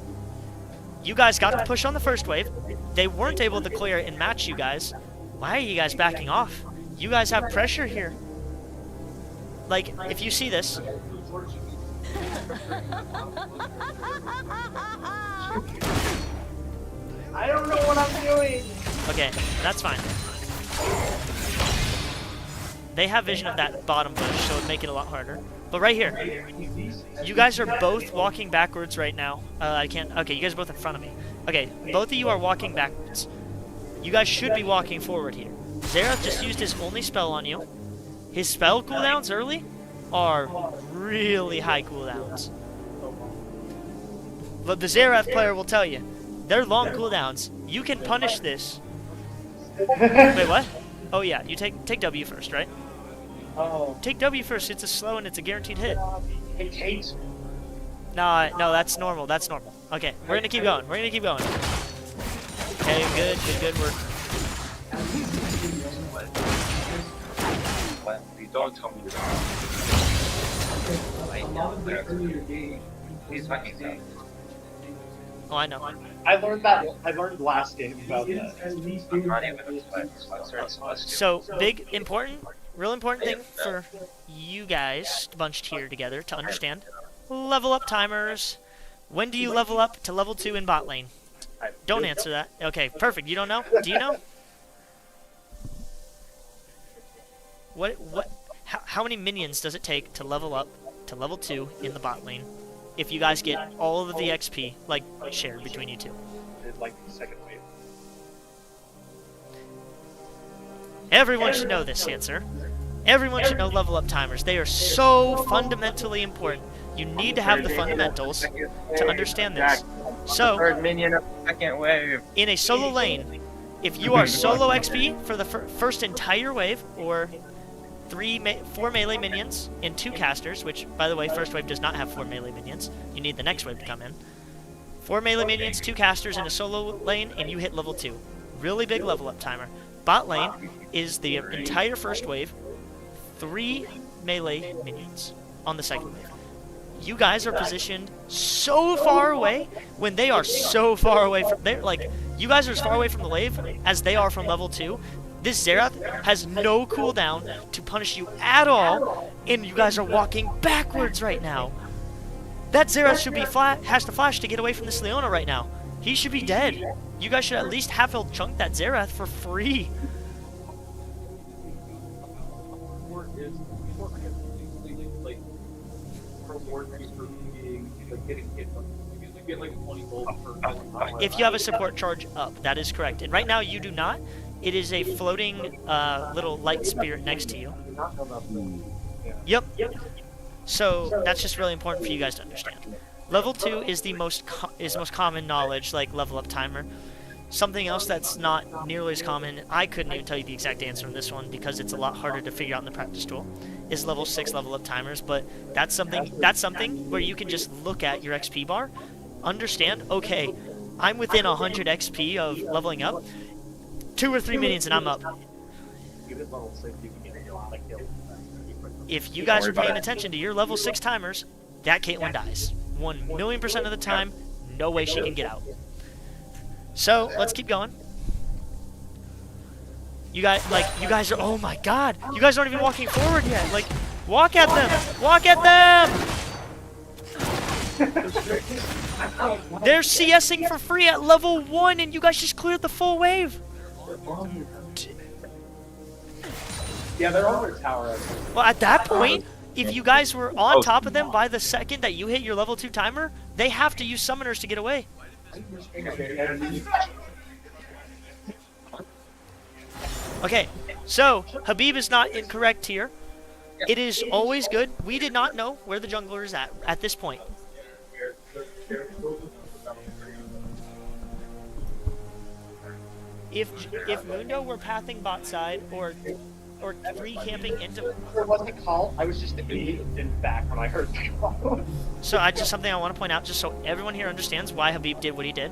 You guys got to push on the first wave. They weren't able to clear it and match you guys. Why are you guys backing off? You guys have pressure here. Like, if you see this. I don't know what I'm doing. Okay, that's fine. They have vision of that bottom bush, so it'd make it a lot harder. But right here, you guys are both walking backwards right now. I can't. Okay, you guys are both in front of me. Okay, both of you are walking backwards. You guys should be walking forward here. Xerath just used his only spell on you. His spell cooldowns early are really high cooldowns. But the Xerath player will tell you, they're long cooldowns. You can punish this. Wait, what? Oh yeah, you take W first, right? Oh. Take W first. It's a slow and it's a guaranteed hit. It hates me. No, that's normal. That's normal. Okay, we're gonna keep going. We're gonna keep going. Okay, good work. You don't tell me he's fucking down. Oh, I know. I learned last game about that. I'm not even a sweat. So, real important thing for you guys bunched here together to understand. Level up timers. When do you level up to level 2 in bot lane? Don't answer that. Okay, perfect. You don't know? Do you know? How many minions does it take to level up to level 2 in the bot lane? If you guys get all of the XP, like, shared between you two. Like the second wave. Everyone should know this answer. Everyone should know level up timers. They are so fundamentally important. You need to have the fundamentals to understand this. So, Third minion of the second wave. in a solo lane, if you are solo XP for the first entire wave, or 4 melee minions and 2 casters, which, by the way, first wave does not have 4 melee minions. You need the next wave to come in. 4 melee minions, 2 casters in a solo lane, and you hit level 2. Really big level up timer. Bot lane is the entire first wave, 3 melee minions on the second wave. You guys are positioned so far away when they are so far away from... you guys are as far away from the wave as they are from level 2. This Xerath has no cooldown to punish you at all, and you guys are walking backwards right now. That Xerath should be has to flash to get away from this Leona right now. He should be dead. You guys should at least half-health chunk that Xerath for free. If you have a support charge up, that is correct. And right now you do not. It is a floating little light spirit next to you. Yep. So that's just really important for you guys to understand. Level 2 is the most common knowledge, like level up timer. Something else that's not nearly as common, I couldn't even tell you the exact answer on this one because it's a lot harder to figure out in the practice tool, is level 6 level up timers. But that's something where you can just look at your XP bar, understand, okay, I'm within 100 XP of leveling up, 2 or 3 minions and I'm up. If you guys are paying attention to your level 6 timers, that Caitlyn dies. 1,000,000% of the time, no way she can get out. So, let's keep going. You guys are, oh my god, you guys aren't even walking forward yet. Like, walk at them! Walk at them! They're CSing for free at level 1 and you guys just cleared the full wave. Yeah, they're on their tower. Well, at that point, if you guys were on top of them by the second that you hit your level 2 timer, they have to use summoners to get away. Okay, so Habib is not incorrect here. It is always good. We did not know where the jungler is at this point. If Mundo were pathing bot side, or or free camping into. It wasn't called. I was just in back when I heard the call. So something I want to point out, just so everyone here understands why Habib did what he did.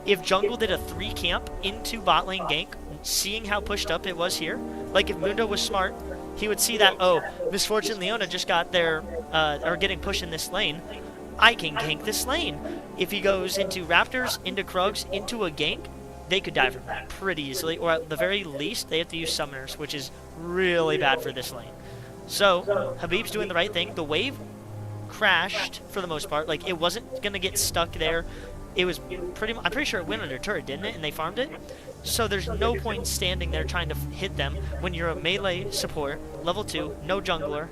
If jungle did a 3 camp into bot lane gank, seeing how pushed up it was here, like if Mundo was smart, he would see that, oh, Misfortune Leona just got their, or getting pushed in this lane. I can gank this lane. If he goes into Raptors, into Krugs, into a gank, they could die from that pretty easily, or at the very least, they have to use summoners, which is really bad for this lane. So, Habib's doing the right thing. The wave crashed for the most part. Like, it wasn't going to get stuck there. It was I'm pretty sure it went under turret, didn't it? And they farmed it. So there's no point in standing there trying to hit them when you're a melee support, level 2, no jungler.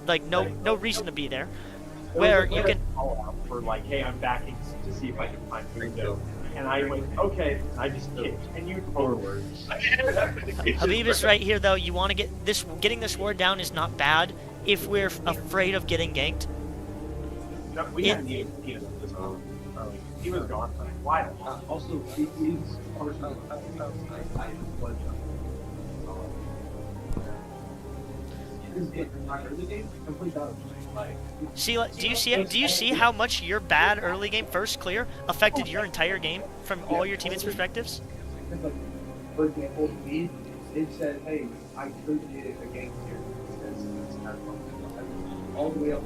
Like, no reason to be there. Where you can... Call out for like, hey, I'm backing to see if I can find Mundo. And I went, okay, and I just continued forward. Habib is right here, though. You want to get this... Getting this ward down is not bad if we're afraid of getting ganked. No, we hadn't even seen him this long. He was gone for a while. Also, he's personal. See, do you see it? Do you see how much your bad early game first clear affected your entire game from all your teammates' perspectives? For example, me, it said, hey, I could get a game here. All the way up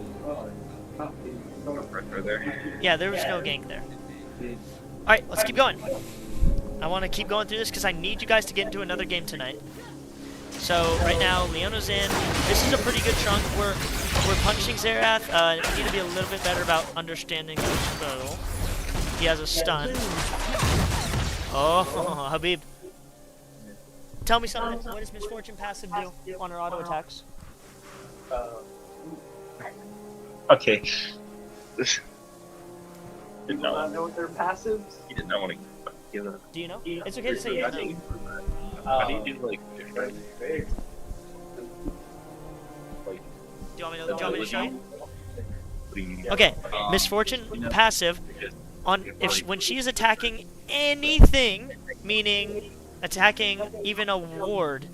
Pressure there. Yeah, there was no gank there. Alright, let's keep going. I want to keep going through this because I need you guys to get into another game tonight. So, right now, Leona's in. This is a pretty good chunk. We're punching Xerath. We need to be a little bit better about understanding the spell. He has a stun. Oh, Habib. Tell me something. What does Misfortune passive do on her auto attacks? Okay. Do you not know what their passives? He did not want to give it. Do you know? It's okay to say you don't know. How do you do like different? Do you want me to show you? What do you mean? Okay, Misfortune passive on when she's attacking anything, meaning attacking even a ward,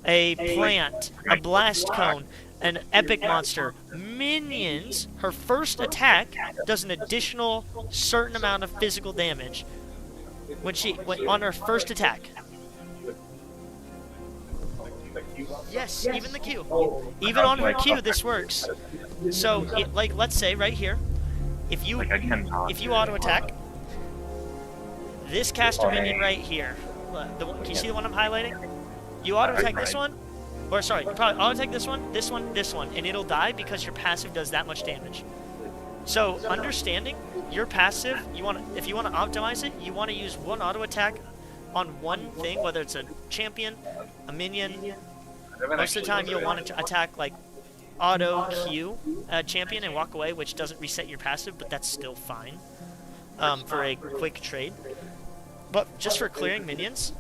a plant, a blast cone, an epic monster, minions, her first attack does an additional certain amount of physical damage when on her first attack. Yes, even the Q. Even on her Q, this works. So, like, let's say right here, if you auto attack this caster minion right here, can you see the one I'm highlighting? You auto attack this one, or sorry, you probably auto attack this one, and it'll die because your passive does that much damage. So, understanding your passive, if you want to optimize it, you want to use one auto attack on one thing, whether it's a champion, a minion. Most of the time, you'll want to attack like auto Q champion and walk away, which doesn't reset your passive, but that's still fine for a quick trade. But just for clearing minions,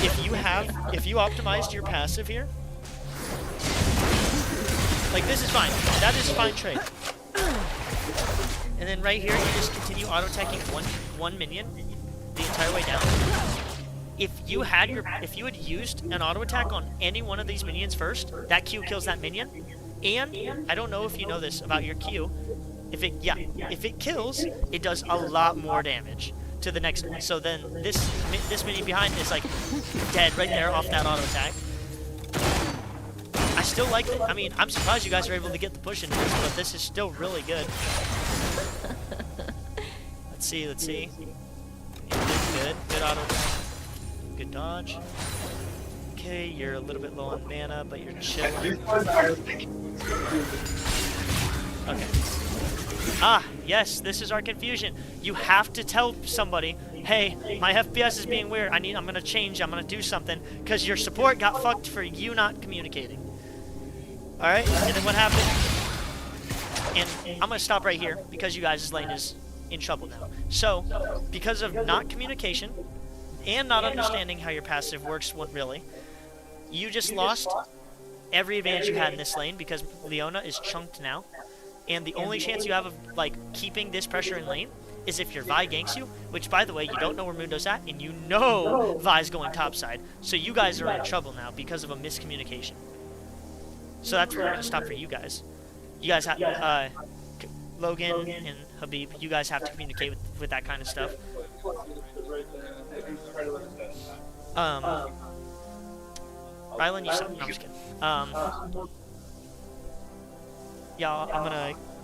if you optimized your passive here, like this is fine. That is fine trade. And then right here, you just continue auto attacking one minion the entire way down. If you had used an auto attack on any one of these minions first, that Q kills that minion. And I don't know if you know this about your Q. If it kills, it does a lot more damage to the next one. So then this minion behind is like dead right there off that auto attack. I still like it. I mean, I'm surprised you guys are able to get the push in this, but this is still really good. Let's see. Good auto attack. Good dodge. Okay, you're a little bit low on mana, but you're chilling. Okay. Ah, yes, this is our confusion. You have to tell somebody, hey, my FPS is being weird. I'm gonna change. I'm gonna do something because your support got fucked for you not communicating. All right, and then what happened? And I'm gonna stop right here because you guys' lane is in trouble now. So, because of not communication and not understanding how your passive works, really, you just lost every advantage you had in this lane because Leona is chunked now. And the only chance you have of like keeping this pressure in lane is if your Vi ganks you, which, by the way, you don't know where Mundo's at, and you know Vi's going topside. So you guys are in trouble now because of a miscommunication. So that's where we're going to stop for you guys. You guys have, Logan and Habib, you guys have to communicate with that kind of stuff. Rylan, you suck. No, I'm just kidding. Yeah,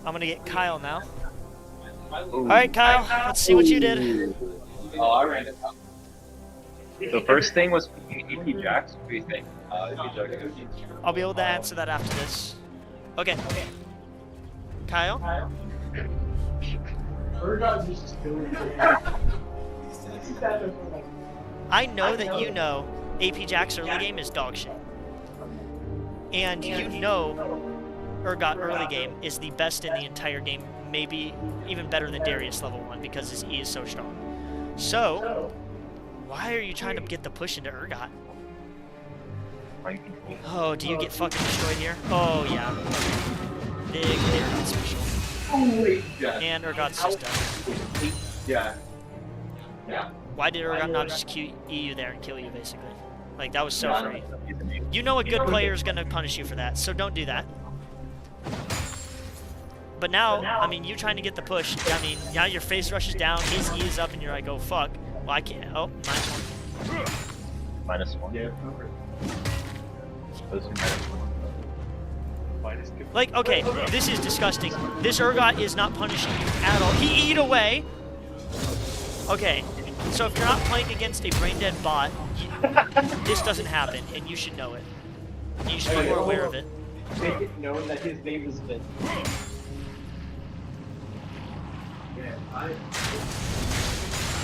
I'm gonna get Kyle now. Alright, Kyle, let's see what you did. Oh, I ran it. The first thing was EP Jacks. What do you think? EP Jacks. I'll be able to answer that after this. Okay. Kyle? I know that you know AP Jack's early game is dog shit. And you know Urgot early game is the best in the entire game, maybe even better than Darius level 1 because his E is so strong. So, why are you trying to get the push into Urgot? Oh, do you get fucking destroyed here? Oh, yeah. Big Urgot special. And Urgot's just done. Yeah. Why did Urgot not just Q you there and kill you, basically? Like, that was so free. You know a good player is going to punish you for that, so don't do that. But now, I mean, you trying to get the push, I mean, now your face rushes down, his E is up, and you're like, oh, fuck. Well, I can't. Oh, -1. -1. Yeah. Like, okay, this is disgusting. This Urgot is not punishing you at all. He eat away. Okay, so if you're not playing against a brain-dead bot, this doesn't happen, and you should know it. You should be more aware of it. Make it known that his name is Vin.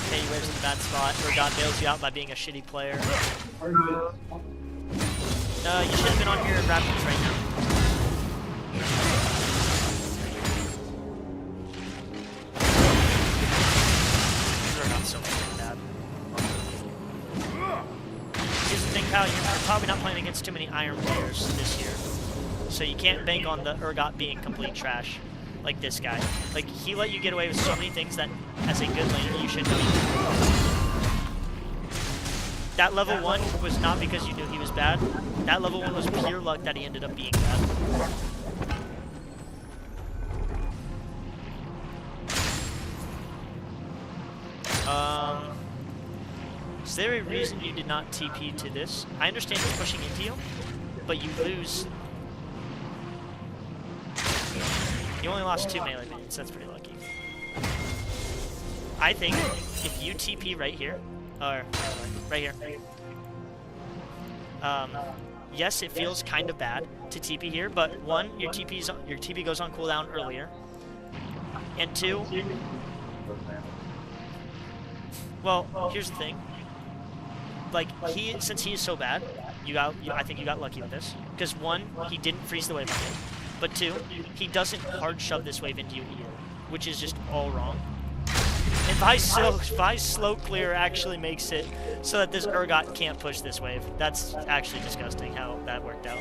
Okay, you waves in the bad spot. Urgot bails you out by being a shitty player. You should have been on here and Raptors right now. Urgot's so fucking bad. Here's the thing, Kyle, you're probably not playing against too many Iron players this year. So you can't bank on the Urgot being complete trash. Like this guy. Like, he let you get away with so many things that, as a good laner, you should know. That level 1 was not because you knew he was bad. That level 1 was pure luck that he ended up being bad. Is there a reason you did not TP to this? I understand he's pushing into you, but you lose. You only lost 2 melee minutes, that's pretty lucky. I think if you TP right here, or right here, yes, it feels kind of bad to TP here, but 1, your TP goes on cooldown earlier, and 2, well, here's the thing. Like, since he is so bad, I think you got lucky with this, because 1, he didn't freeze the wave on you. But 2, he doesn't hard shove this wave into you either, which is just all wrong. And Vi's slow clear actually makes it so that this Urgot can't push this wave. That's actually disgusting how that worked out.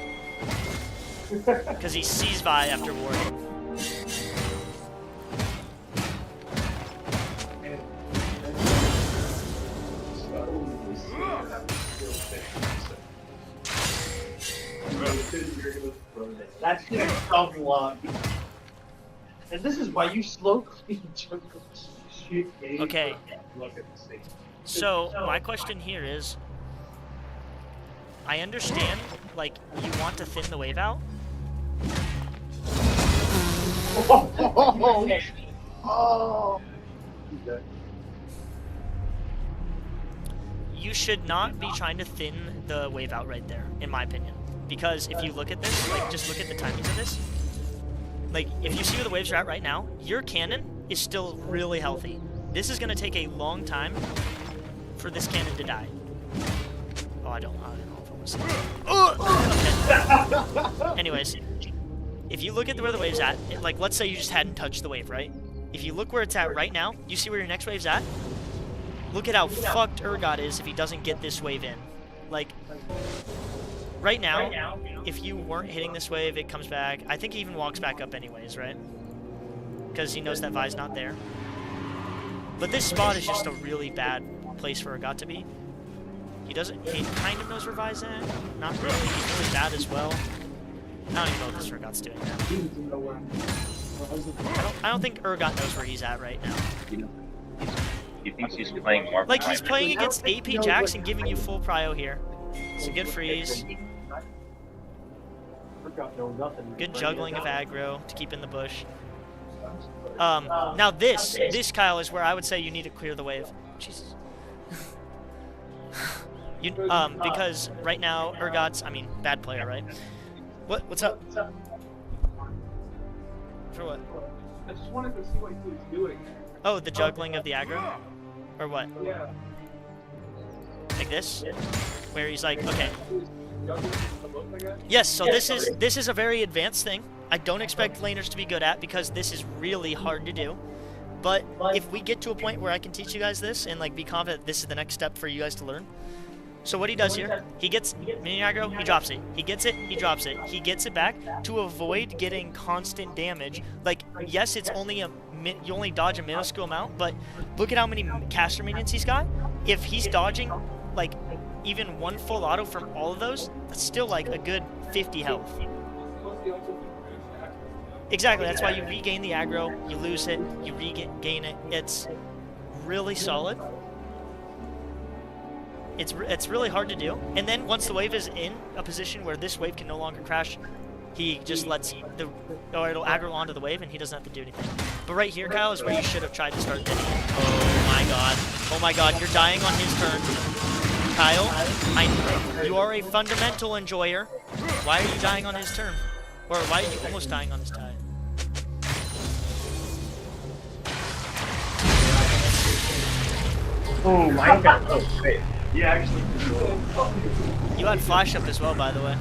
Because he sees Vi after warding. That's gonna come long. And this is why you slow clean jungle. Okay. So, my question here is, I understand, like, you want to thin the wave out. Oh. You should not be trying to thin the wave out right there, in my opinion. Because if you look at this, like, just look at the timings of this. Like, if you see where the waves are at right now, your cannon is still really healthy. This is going to take a long time for this cannon to die. Oh, I don't know if I want to say that. Okay. Anyways, if you look at where the wave's at, like, let's say you just hadn't touched the wave, right? If you look where it's at right now, you see where your next wave's at? Look at how fucked Urgot is if he doesn't get this wave in. Like, right now, if you weren't hitting this wave, it comes back. I think he even walks back up anyways, right? Because he knows that Vi's not there. But this spot is just a really bad place for Urgot to be. He kind of knows where Vi's at. Not really. He's really bad as well. I don't even know what this Urgot's doing now. I don't think Urgot knows where he's at right now. He thinks he's playing more. Like, he's playing against AP Jackson, giving you full prio here. It's a good freeze. Good juggling of aggro to keep in the bush. Now this, Kyle, is where I would say you need to clear the wave. Jesus. Because right now, Urgot's, bad player, right? What's up? For what? I just wanted to see what he was doing. Oh, the juggling of the aggro? Or what? Yeah. Like this? Where he's like, okay. Yes, so this is a very advanced thing. I don't expect laners to be good at because this is really hard to do. But if we get to a point where I can teach you guys this and like be confident this is the next step for you guys to learn. So what he does here, he gets mini aggro, he drops it. He gets it, he drops it. He gets it back to avoid getting constant damage. Like, yes, it's only you only dodge a minuscule amount, but look at how many caster minions he's got. If he's dodging like even one full auto from all of those, that's still like a good 50 health. Exactly, that's why you regain the aggro, you lose it, you regain it. It's really solid. It's really hard to do. And then once the wave is in a position where this wave can no longer crash, he just lets or it'll aggro onto the wave and he doesn't have to do anything. But right here, Kyle, is where you should have tried to start hitting it. Oh my god, you're dying on his turn. Kyle, you are a fundamental enjoyer. Why are you dying on his turn? Or why are you almost dying on his time? Oh my god. Oh, wait. Yeah, actually. You had flash up as well, by the way.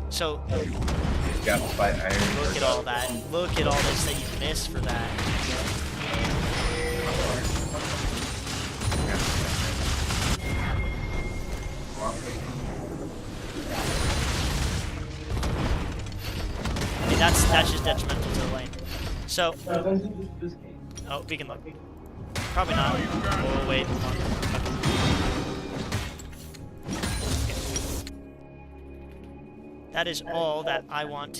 So, He's got to fight iron. look at all that. Look at all this that you missed for that. I mean, that's just detrimental to the lane. So, oh, we can look. Probably not. Oh, wait. That is all that I want